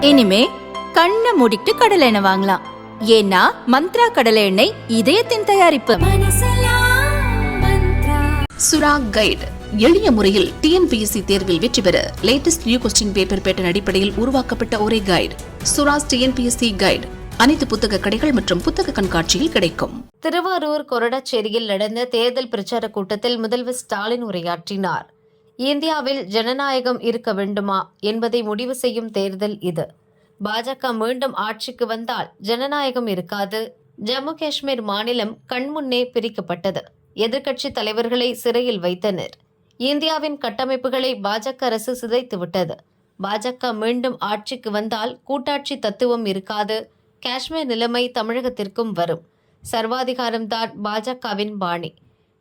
இனிமே கண்ணை மூடிட்டு கடலை எண்ணெய் வாங்கலாம். ஏன்னா மந்த்ரா கடலை எண்ணெய் இதயத்தின் தயாரிப்பு. சுரா கைடு எளிய முறையில் TNPSC தேர்வில் வெற்றி பெற latest new question paper pattern அடிப்படையில் உருவாக்கப்பட்ட ஒரே கைடு சுராஸ் TNPSC கைடு. அனைத்து புத்தக கடைகள் மற்றும் புத்தக கண்காட்சியில் கிடைக்கும். திருவாரூர் கொரடாச்சேரியில் நடந்த தேர்தல் பிரச்சார கூட்டத்தில் முதல்வர் ஸ்டாலின் உரையாற்றினார். இந்தியாவில் ஜனநாயகம் இருக்க வேண்டுமா என்பதை முடிவு செய்யும் தேர்தல் இது. பாஜக மீண்டும் ஆட்சிக்கு வந்தால் ஜனநாயகம் இருக்காது. ஜம்மு காஷ்மீர் மாநிலம் கண்முன்னே பிரிக்கப்பட்டது. எதிர்க்கட்சி தலைவர்களை சிறையில் வைத்தனர். இந்தியாவின் கட்டமைப்புகளை பாஜக அரசு சிதைத்துவிட்டது. பாஜக மீண்டும் ஆட்சிக்கு வந்தால் கூட்டாட்சி தத்துவம் இருக்காது. காஷ்மீர் நிலைமை தமிழகத்திற்கும் வரும். சர்வாதிகாரம்தான் பாஜகவின் பாணி.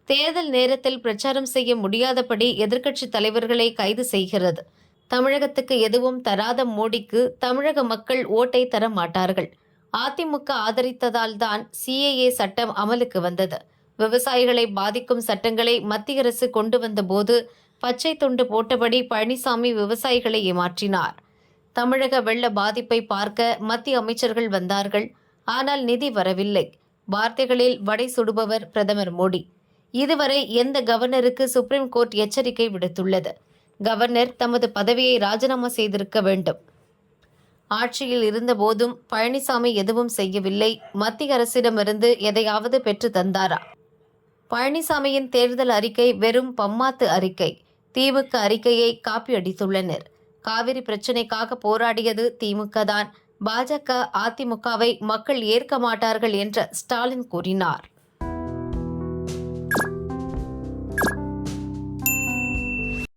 தேர்தல் நேரத்தில் பிரச்சாரம் செய்ய முடியாதபடி எதிர்க்கட்சி தலைவர்களை கைது செய்கிறது. தமிழகத்துக்கு எதுவும் தராத மோடிக்கு தமிழக மக்கள் ஓட்டை தர மாட்டார்கள். அதிமுக ஆதரித்ததால் தான் CAA சட்டம் அமலுக்கு வந்தது. விவசாயிகளை பாதிக்கும் சட்டங்களை மத்திய அரசு கொண்டு வந்த போது பச்சை துண்டு போட்டபடி பழனிசாமி விவசாயிகளை ஏமாற்றினார். தமிழக வெள்ள பாதிப்பை பார்க்க மத்திய அமைச்சர்கள் வந்தார்கள். ஆனால் நிதி வரவில்லை. வார்த்தைகளில் வடை சுடுபவர் பிரதமர் மோடி. இதுவரை எந்த கவர்னருக்கு சுப்ரீம் கோர்ட் எச்சரிக்கை விடுத்துள்ளது. கவர்னர் தமது பதவியை ராஜினாமா செய்திருக்க வேண்டும். ஆட்சியில் இருந்தபோதும் பழனிசாமி எதுவும் செய்யவில்லை. மத்திய அரசிடமிருந்து எதையாவது பெற்று தந்தாரா? பழனிசாமியின் தேர்தல் அறிக்கை வெறும் பம்மாத்து அறிக்கை. திமுக அறிக்கையை காப்பி அடித்துள்ளனர். காவிரி பிரச்சினைக்காக போராடியது திமுக தான். பாஜக அதிமுகவை மக்கள் ஏற்க மாட்டார்கள் என்று ஸ்டாலின் கூறினார்.